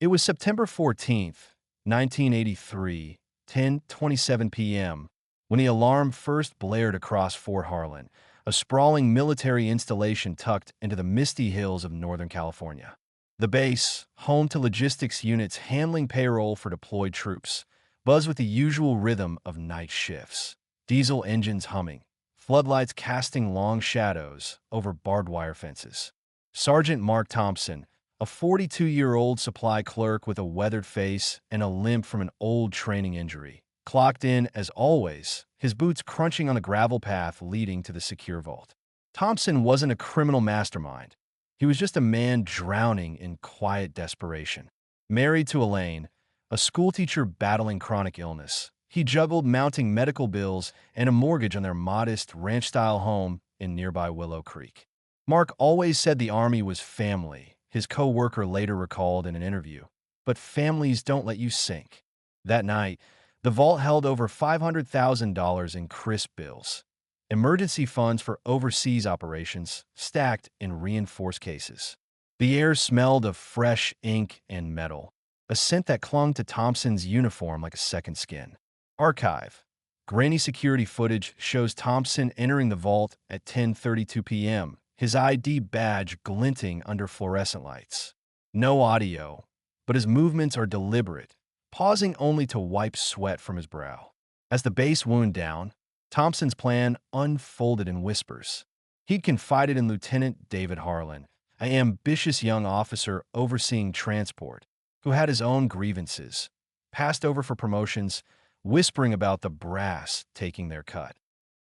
It was September 14th, 1983, 10:27 p.m., when the alarm first blared across Fort Harlan, a sprawling military installation tucked into the misty hills of Northern California. The base, home to logistics units handling payroll for deployed troops, buzzed with the usual rhythm of night shifts. Diesel engines humming, floodlights casting long shadows over barbed wire fences. Sergeant Mark Thompson, a 42-year-old supply clerk with a weathered face and a limp from an old training injury, clocked in as always, his boots crunching on the gravel path leading to the secure vault. Thompson wasn't a criminal mastermind. He was just a man drowning in quiet desperation. Married to Elaine, a schoolteacher battling chronic illness, he juggled mounting medical bills and a mortgage on their modest ranch-style home in nearby Willow Creek. Mark always said the Army was family, his co-worker later recalled in an interview. But families don't let you sink. That night, the vault held over $500,000 in crisp bills, emergency funds for overseas operations stacked in reinforced cases. The air smelled of fresh ink and metal, a scent that clung to Thompson's uniform like a second skin. Archive. Grainy security footage shows Thompson entering the vault at 10:32 p.m., his ID badge glinting under fluorescent lights. No audio, but his movements are deliberate, pausing only to wipe sweat from his brow. As the base wound down, Thompson's plan unfolded in whispers. He'd confided in Lieutenant David Harlan, an ambitious young officer overseeing transport, who had his own grievances, passed over for promotions, whispering about the brass taking their cut.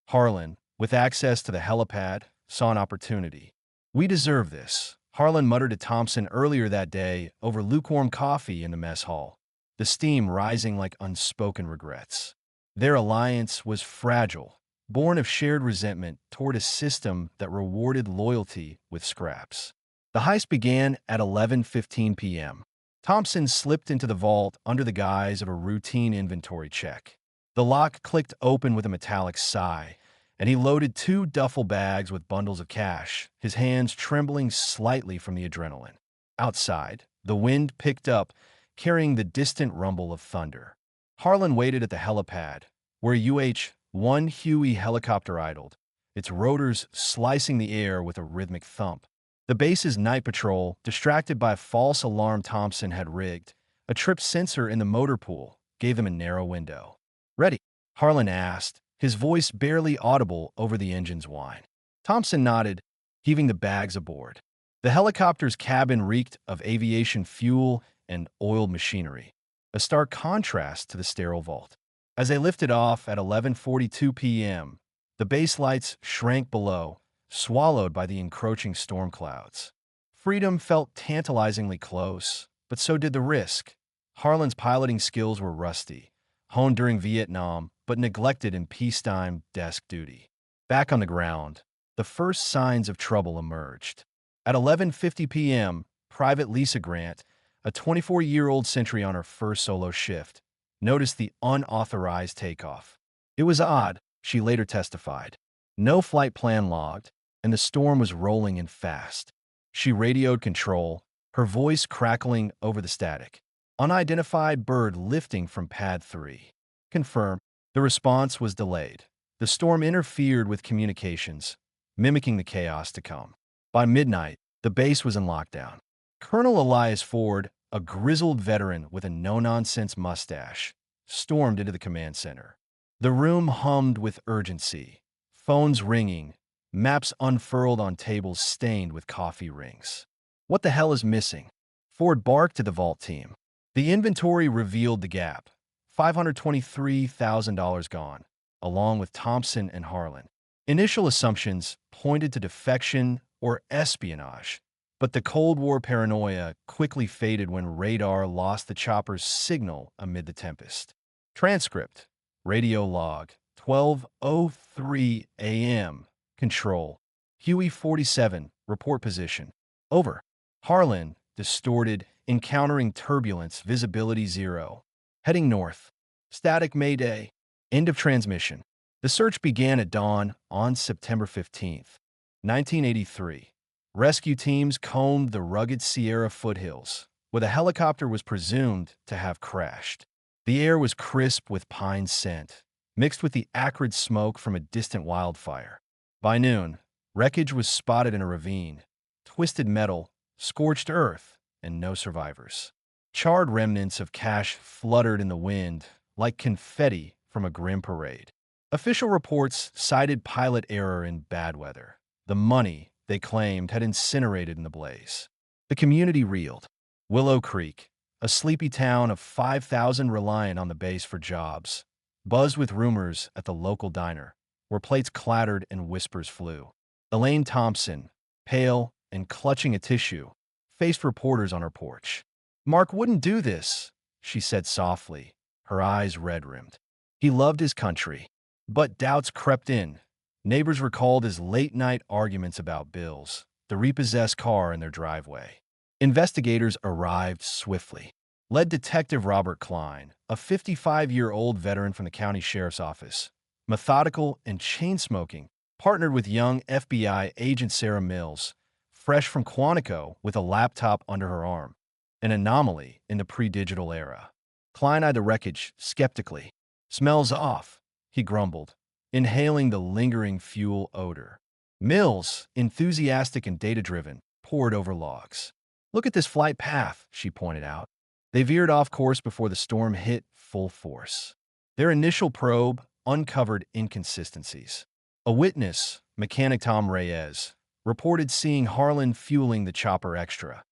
Harlan, with access to the helipad, saw an opportunity. "We deserve this," Harlan muttered to Thompson earlier that day over lukewarm coffee in the mess hall, the steam rising like unspoken regrets. Their alliance was fragile, born of shared resentment toward a system that rewarded loyalty with scraps. The heist began at 11:15 p.m. Thompson slipped into the vault under the guise of a routine inventory check. The lock clicked open with a metallic sigh, and he loaded 2 duffel bags with bundles of cash, his hands trembling slightly from the adrenaline. Outside, the wind picked up, carrying the distant rumble of thunder. Harlan waited at the helipad, where UH-1 Huey helicopter idled, its rotors slicing the air with a rhythmic thump. The base's night patrol, distracted by a false alarm Thompson had rigged, a trip sensor in the motor pool, gave them a narrow window. "Ready?" Harlan asked, his voice barely audible over the engine's whine. Thompson nodded, heaving the bags aboard. The helicopter's cabin reeked of aviation fuel and oiled machinery, a stark contrast to the sterile vault. As they lifted off at 11:42 p.m., the base lights shrank below, swallowed by the encroaching storm clouds. Freedom felt tantalizingly close, but so did the risk. Harlan's piloting skills were rusty, honed during Vietnam, but neglected in peacetime desk duty. Back on the ground, the first signs of trouble emerged. At 11:50 p.m., Private Lisa Grant, a 24-year-old sentry on her first solo shift, noticed the unauthorized takeoff. It was odd, she later testified. No flight plan logged, and the storm was rolling in fast. She radioed control, her voice crackling over the static. "Unidentified bird lifting from pad 3. Confirm." The response was delayed. The storm interfered with communications, mimicking the chaos to come. By midnight, the base was in lockdown. Colonel Elias Ford, a grizzled veteran with a no-nonsense mustache, stormed into the command center. The room hummed with urgency, phones ringing, maps unfurled on tables stained with coffee rings. "What the hell is missing?" Ford barked to the vault team. The inventory revealed the gap. $523,000 gone, along with Thompson and Harlan. Initial assumptions pointed to defection or espionage, but the Cold War paranoia quickly faded when radar lost the chopper's signal amid the tempest. Transcript. Radio log. 12:03 a.m. Control. Huey 47. Report position. Over. Harlan, distorted, encountering turbulence, visibility 0. Heading north. Static Mayday. End of transmission. The search began at dawn on September 15th, 1983. Rescue teams combed the rugged Sierra foothills, where the helicopter was presumed to have crashed. The air was crisp with pine scent, mixed with the acrid smoke from a distant wildfire. By noon, wreckage was spotted in a ravine, twisted metal, scorched earth, and no survivors. Charred remnants of cash fluttered in the wind like confetti from a grim parade. Official reports cited pilot error in bad weather. The money, they claimed, had incinerated in the blaze. The community reeled. Willow Creek, a sleepy town of 5,000 reliant on the base for jobs, buzzed with rumors at the local diner, where plates clattered and whispers flew. Elaine Thompson, pale and clutching a tissue, faced reporters on her porch. "Mark wouldn't do this," she said softly, her eyes red-rimmed. He loved his country. But doubts crept in. Neighbors recalled his late-night arguments about bills, the repossessed car in their driveway. Investigators arrived swiftly. Led Detective Robert Klein, a 55-year-old veteran from the county sheriff's office, methodical and chain-smoking, partnered with young FBI agent Sarah Mills, fresh from Quantico with a laptop under her arm, an anomaly in the pre-digital era. Klein eyed the wreckage skeptically. "Smells off," he grumbled, inhaling the lingering fuel odor. Mills, enthusiastic and data-driven, pored over logs. "Look at this flight path," she pointed out. They veered off course before the storm hit full force. Their initial probe uncovered inconsistencies. A witness, mechanic Tom Reyes, reported seeing Harlan fueling the chopper extra,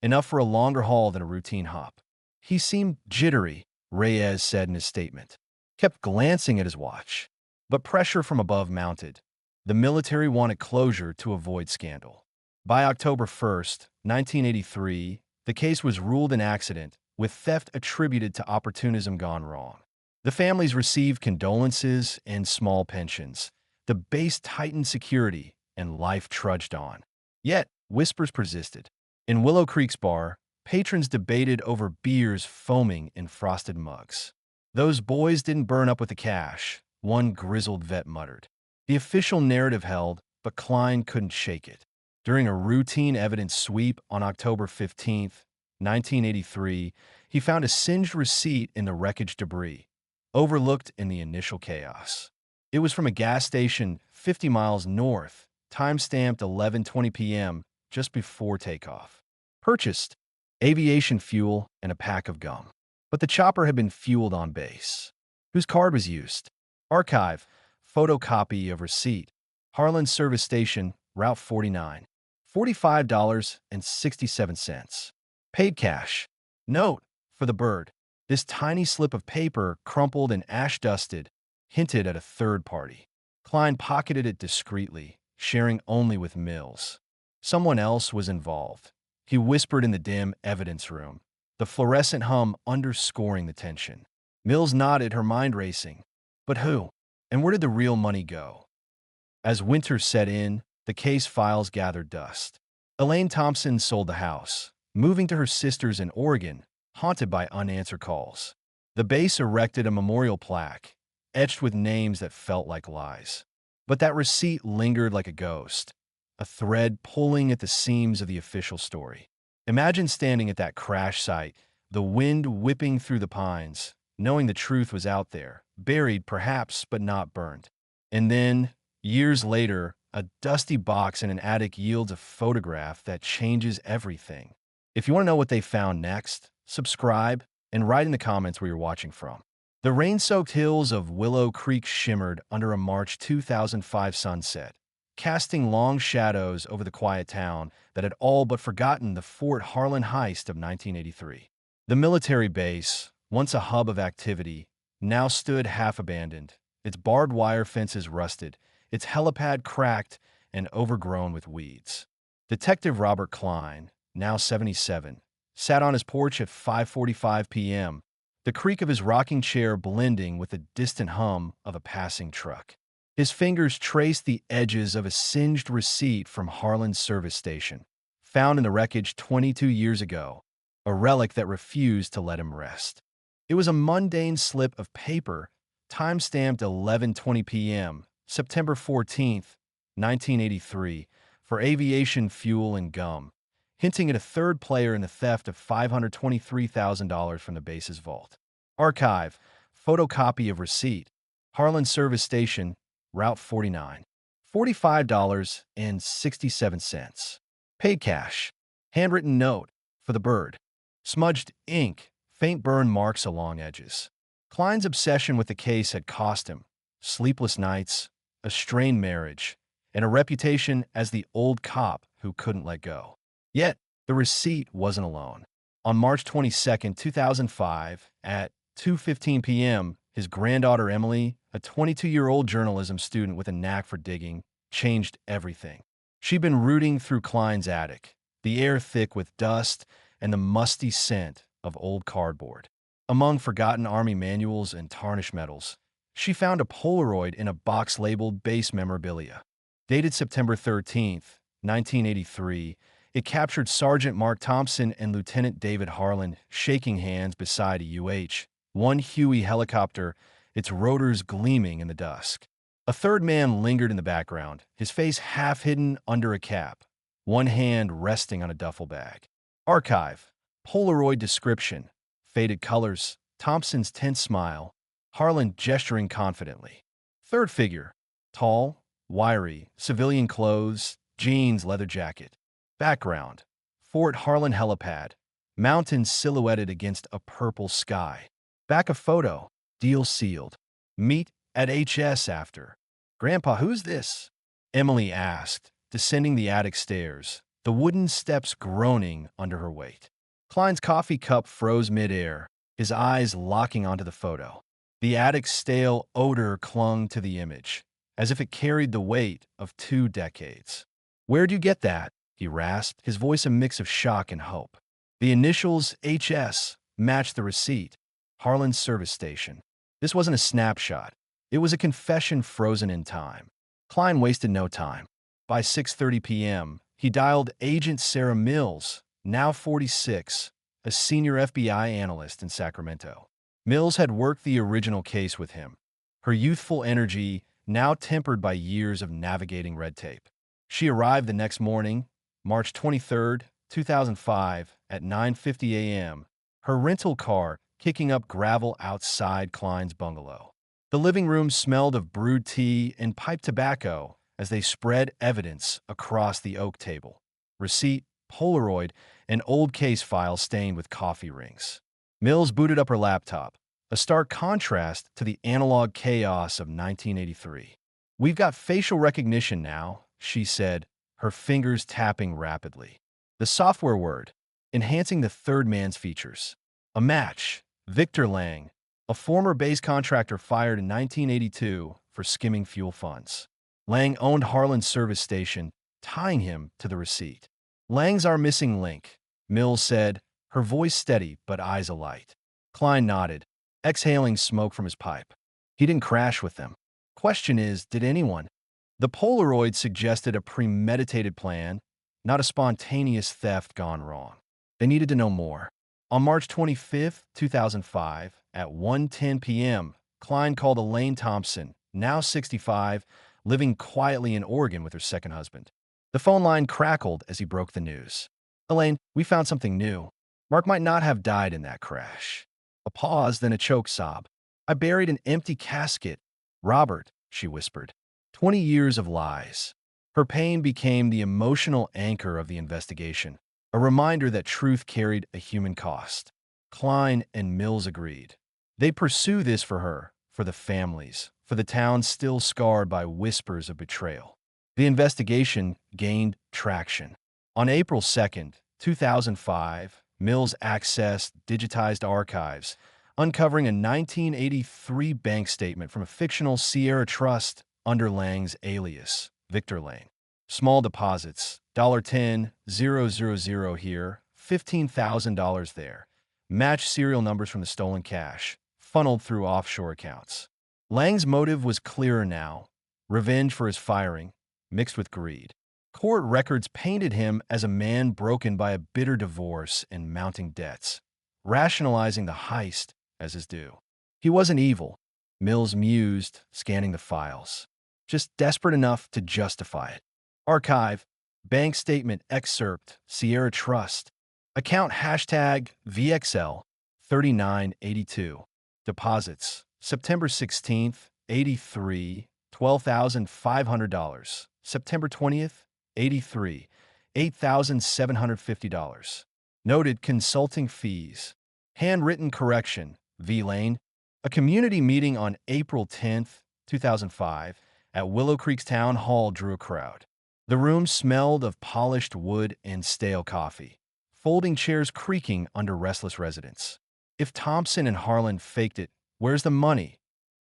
enough for a longer haul than a routine hop. "He seemed jittery," Reyes said in his statement. Kept glancing at his watch. But pressure from above mounted. The military wanted closure to avoid scandal. By October 1st, 1983, the case was ruled an accident, with theft attributed to opportunism gone wrong. The families received condolences and small pensions. The base tightened security, and life trudged on. Yet, whispers persisted. In Willow Creek's bar, patrons debated over beers foaming in frosted mugs. "Those boys didn't burn up with the cash," one grizzled vet muttered. The official narrative held, but Klein couldn't shake it. During a routine evidence sweep on October 15, 1983, he found a singed receipt in the wreckage debris, overlooked in the initial chaos. It was from a gas station 50 miles north, time-stamped 11:20 p.m., just before takeoff. Purchased aviation fuel and a pack of gum. But the chopper had been fueled on base. Whose card was used? Archive, photocopy of receipt. Harlan Service Station, Route 49. $45.67. Paid cash. Note, for the bird. This tiny slip of paper, crumpled and ash-dusted, hinted at a third party. Klein pocketed it discreetly, sharing only with Mills. Someone else was involved. He whispered in the dim evidence room, the fluorescent hum underscoring the tension. Mills nodded, her mind racing. But who? And where did the real money go? As winter set in, the case files gathered dust. Elaine Thompson sold the house, moving to her sister's in Oregon, haunted by unanswered calls. The base erected a memorial plaque, etched with names that felt like lies. But that receipt lingered like a ghost, a thread pulling at the seams of the official story. Imagine standing at that crash site, the wind whipping through the pines, knowing the truth was out there, buried perhaps, but not burned. And then, years later, a dusty box in an attic yields a photograph that changes everything. If you want to know what they found next, subscribe and write in the comments where you're watching from. The rain-soaked hills of Willow Creek shimmered under a March 2005 sunset, casting long shadows over the quiet town that had all but forgotten the Fort Harlan heist of 1983. The military base, once a hub of activity, now stood half-abandoned, its barbed wire fences rusted, its helipad cracked and overgrown with weeds. Detective Robert Klein, now 77, sat on his porch at 5:45 p.m., the creak of his rocking chair blending with the distant hum of a passing truck. His fingers traced the edges of a singed receipt from Harlan Service Station, found in the wreckage 22 years ago, a relic that refused to let him rest. It was a mundane slip of paper, time-stamped 11:20 p.m., September 14, 1983, for aviation fuel and gum, hinting at a third player in the theft of $523,000 from the base's vault. Archive, photocopy of receipt, Harlan Service Station, Route 49, $45.67. Paid cash, handwritten note for the bird, smudged ink, faint burn marks along edges. Klein's obsession with the case had cost him sleepless nights, a strained marriage, and a reputation as the old cop who couldn't let go. Yet, the receipt wasn't alone. On March 22, 2005, at 2:15 p.m., his granddaughter Emily, a 22-year-old journalism student with a knack for digging, changed everything. She'd been rooting through Klein's attic, the air thick with dust and the musty scent of old cardboard. Among forgotten Army manuals and tarnished medals, she found a Polaroid in a box labeled Base Memorabilia. Dated September 13, 1983, it captured Sergeant Mark Thompson and Lieutenant David Harlan shaking hands beside a UH-1 Huey helicopter, its rotors gleaming in the dusk. A third man lingered in the background, his face half hidden under a cap, one hand resting on a duffel bag. Archive, Polaroid description, faded colors, Thompson's tense smile, Harlan gesturing confidently. Third figure, tall, wiry, civilian clothes, jeans, leather jacket. Background, Fort Harlan helipad, mountains silhouetted against a purple sky. Back of photo, deal sealed. Meet at HS after. Grandpa, who's this? Emily asked, descending the attic stairs, the wooden steps groaning under her weight. Klein's coffee cup froze midair, his eyes locking onto the photo. The attic's stale odor clung to the image, as if it carried the weight of 2 decades. Where'd you get that? He rasped, his voice a mix of shock and hope. The initials HS matched the receipt, Harlan Service Station. This wasn't a snapshot. It was a confession frozen in time. Klein wasted no time. By 6:30 p.m., he dialed Agent Sarah Mills, now 46, a senior FBI analyst in Sacramento. Mills had worked the original case with him, her youthful energy now tempered by years of navigating red tape. She arrived the next morning, March 23, 2005, at 9:50 a.m., her rental car kicking up gravel outside Klein's bungalow. The living room smelled of brewed tea and pipe tobacco as they spread evidence across the oak table. Receipt, Polaroid, and old case file stained with coffee rings. Mills booted up her laptop, a stark contrast to the analog chaos of 1983. "We've got facial recognition now," she said, her fingers tapping rapidly. The software word, enhancing the third man's features. A match, Victor Lang, a former base contractor fired in 1982 for skimming fuel funds. Lang owned Harlan Service Station, tying him to the receipt. "Lang's our missing link," Mills said, her voice steady but eyes alight. Klein nodded, exhaling smoke from his pipe. He didn't crash with them. Question is, did anyone? The Polaroid suggested a premeditated plan, not a spontaneous theft gone wrong. They needed to know more. On March 25, 2005, at 1:10 p.m., Klein called Elaine Thompson, now 65, living quietly in Oregon with her second husband. The phone line crackled as he broke the news. "Elaine, we found something new. Mark might not have died in that crash." A pause, then a choke sob. "I buried an empty casket. Robert," she whispered. 20 years of lies. Her pain became the emotional anchor of the investigation, a reminder that truth carried a human cost. Klein and Mills agreed. They'd pursue this for her, for the families, for the towns still scarred by whispers of betrayal. The investigation gained traction. On April 2, 2005, Mills accessed digitized archives, uncovering a 1983 bank statement from a fictional Sierra Trust under Lang's alias, Victor Lang. Small deposits, $10,000 here, $15,000 there. Matched serial numbers from the stolen cash, funneled through offshore accounts. Lang's motive was clearer now, revenge for his firing, mixed with greed. Court records painted him as a man broken by a bitter divorce and mounting debts, rationalizing the heist as his due. He wasn't evil, Mills mused, scanning the files. Just desperate enough to justify it. Archive, Bank statement excerpt, Sierra Trust. Account hashtag VXL 3982. Deposits, September 16th, 83, $12,500. September 20th, 83, $8,750. Noted consulting fees. Handwritten correction, V Lane. A community meeting on April 10th, 2005, at Willow Creek's Town Hall drew a crowd. The room smelled of polished wood and stale coffee, folding chairs creaking under restless residents. If Thompson and Harlan faked it, where's the money?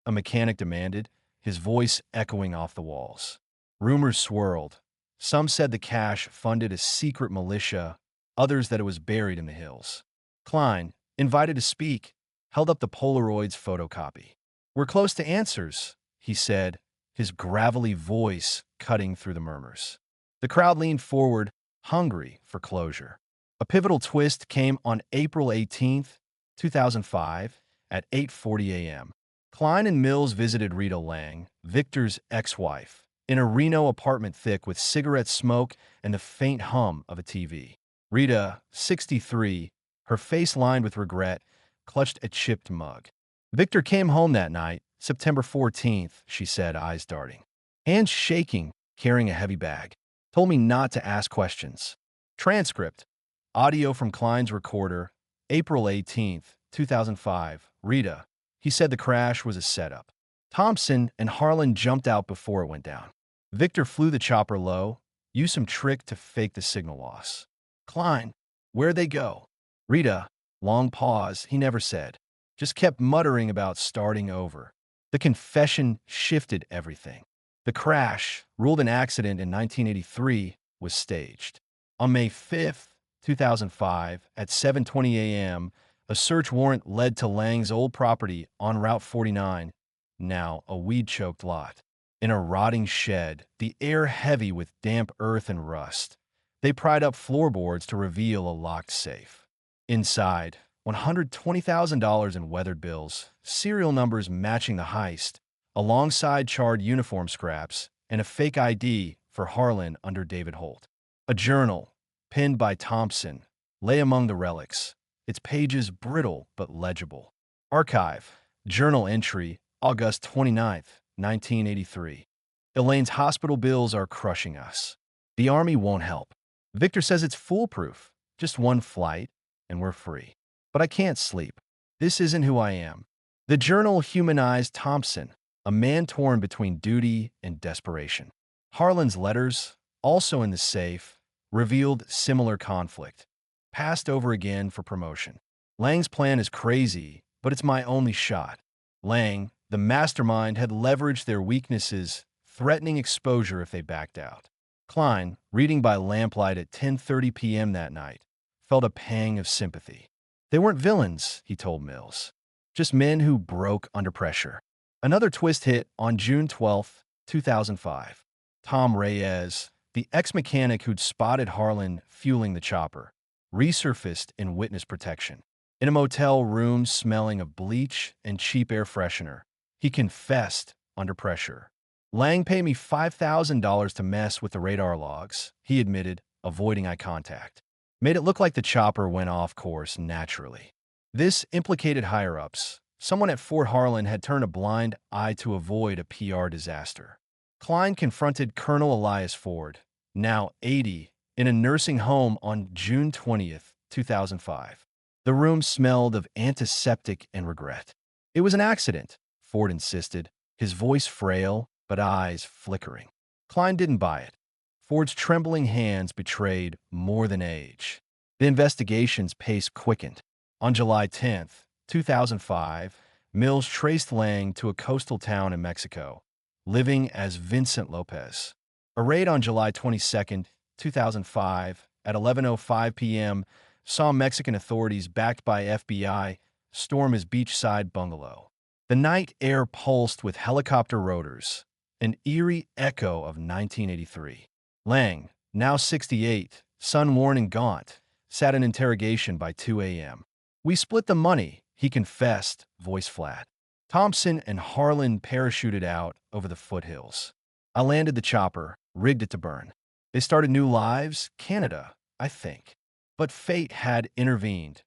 A mechanic demanded, his voice echoing off the walls. Rumors swirled. Some said the cash funded a secret militia, others that it was buried in the hills. Klein, invited to speak, held up the Polaroid's photocopy. "We're close to answers," he said, his gravelly voice cutting through the murmurs. The crowd leaned forward, hungry for closure. A pivotal twist came on April 18th, 2005, at 8:40 a.m. Klein and Mills visited Rita Lang, Victor's ex-wife, in a Reno apartment thick with cigarette smoke and the faint hum of a TV. Rita, 63, her face lined with regret, clutched a chipped mug. "Victor came home that night, September 14th, she said, eyes darting. Hands shaking, carrying a heavy bag. Told me not to ask questions." Transcript. Audio from Klein's recorder, April 18th, 2005. Rita. He said the crash was a setup. Thompson and Harlan jumped out before it went down. Victor flew the chopper low, used some trick to fake the signal loss. Klein. Where'd they go? Rita. Long pause, he never said. Just kept muttering about starting over. The confession shifted everything. The crash, ruled an accident in 1983, was staged. On May 5th, 2005, at 7:20 a.m., a search warrant led to Lang's old property on Route 49, now a weed-choked lot. In a rotting shed, the air heavy with damp earth and rust, they pried up floorboards to reveal a locked safe. Inside, $120,000 in weathered bills, serial numbers matching the heist, alongside charred uniform scraps, and a fake ID for Harlan under David Holt. A journal, penned by Thompson, lay among the relics, its pages brittle but legible. Archive, journal entry, August 29th, 1983. Elaine's hospital bills are crushing us. The Army won't help. Victor says it's foolproof, just one flight, and we're free. But I can't sleep. This isn't who I am. The journal humanized Thompson, a man torn between duty and desperation. Harlan's letters, also in the safe, revealed similar conflict, passed over again for promotion. Lang's plan is crazy, but it's my only shot. Lang, the mastermind, had leveraged their weaknesses, threatening exposure if they backed out. Klein, reading by lamplight at 10:30 p.m. that night, felt a pang of sympathy. They weren't villains, he told Mills, just men who broke under pressure. Another twist hit on June 12, 2005. Tom Reyes, the ex-mechanic who'd spotted Harlan fueling the chopper, resurfaced in witness protection. In a motel room smelling of bleach and cheap air freshener, he confessed under pressure. "Lang paid me $5,000 to mess with the radar logs," he admitted, avoiding eye contact. Made it look like the chopper went off course naturally. This implicated higher-ups. Someone at Fort Harlan had turned a blind eye to avoid a PR disaster. Klein confronted Colonel Elias Ford, now 80, in a nursing home on June 20th, 2005. The room smelled of antiseptic and regret. "It was an accident," Ford insisted, his voice frail but eyes flickering. Klein didn't buy it. Ford's trembling hands betrayed more than age. The investigation's pace quickened. On July 10th, 2005, Mills traced Lang to a coastal town in Mexico, living as Vincent Lopez. A raid on July 22nd, 2005, at 11:05 p.m., saw Mexican authorities backed by FBI storm his beachside bungalow. The night air pulsed with helicopter rotors, an eerie echo of 1983. Lang, now 68, sun-worn and gaunt, sat in interrogation by 2 a.m. "We split the money," he confessed, voice flat. Thompson and Harlan parachuted out over the foothills. "I landed the chopper, rigged it to burn. They started new lives, Canada, I think. But fate had intervened.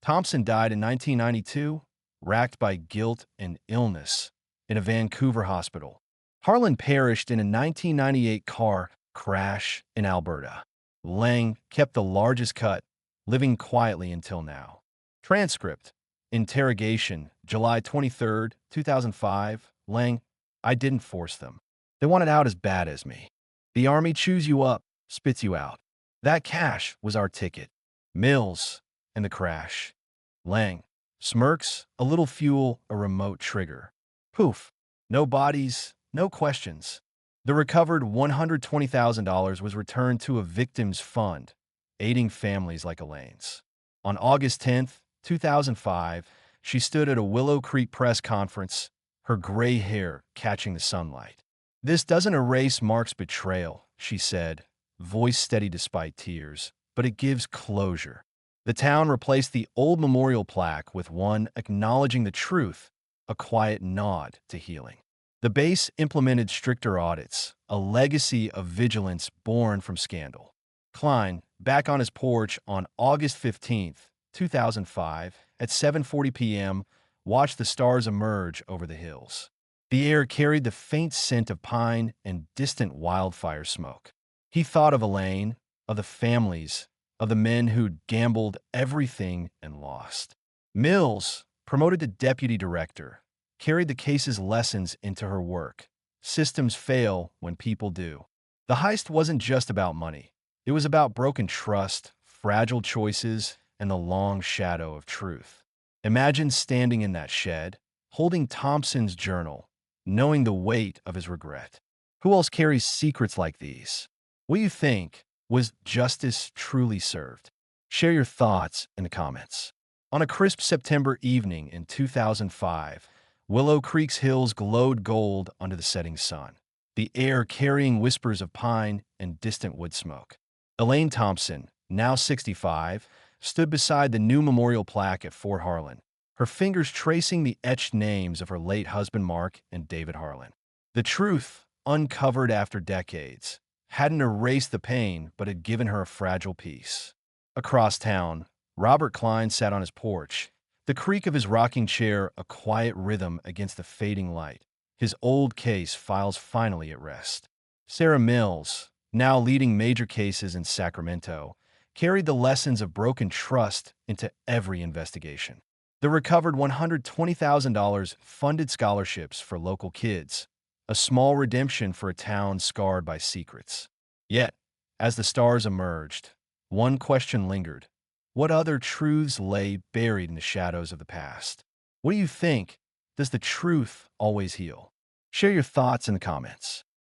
Thompson died in 1992, racked by guilt and illness, in a Vancouver hospital. Harlan perished in a 1998 car crash in Alberta. Lang kept the largest cut, living quietly until now. Transcript. Interrogation, July 23, 2005. Lang, I didn't force them. They wanted out as bad as me. The army chews you up, spits you out. That cash was our ticket. Mills and the crash. Lang. Smirks, a little fuel, a remote trigger. Poof. No bodies, no questions. The recovered $120,000 was returned to a victims fund, aiding families like Elaine's. On August 10th, 2005, she stood at a Willow Creek press conference, her gray hair catching the sunlight. This doesn't erase Mark's betrayal, she said, voice steady despite tears, but it gives closure. The town replaced the old memorial plaque with one acknowledging the truth, a quiet nod to healing. The base implemented stricter audits, a legacy of vigilance born from scandal. Klein, back on his porch on August 15th, 2005, at 7:40 p.m., watched the stars emerge over the hills. The air carried the faint scent of pine and distant wildfire smoke. He thought of Elaine, of the families, of the men who'd gambled everything and lost. Mills, promoted to deputy director, carried the case's lessons into her work. Systems fail when people do. The heist wasn't just about money. It was about broken trust, fragile choices, and the long shadow of truth. Imagine standing in that shed, holding Thompson's journal, knowing the weight of his regret. Who else carries secrets like these? What do you think? Was justice truly served? Share your thoughts in the comments. On a crisp September evening in 2005, Willow Creek's hills glowed gold under the setting sun, the air carrying whispers of pine and distant wood smoke. Elaine Thompson, now 65, stood beside the new memorial plaque at Fort Harlan, her fingers tracing the etched names of her late husband Mark and David Harlan. The truth, uncovered after decades, hadn't erased the pain but had given her a fragile peace. Across town, Robert Klein sat on his porch, the creak of his rocking chair a quiet rhythm against the fading light, his old case files finally at rest. Sarah Mills, now leading major cases in Sacramento, carried the lessons of broken trust into every investigation. The recovered $120,000 funded scholarships for local kids, a small redemption for a town scarred by secrets. Yet, as the stars emerged, one question lingered. What other truths lay buried in the shadows of the past? What do you think? Does the truth always heal? Share your thoughts in the comments.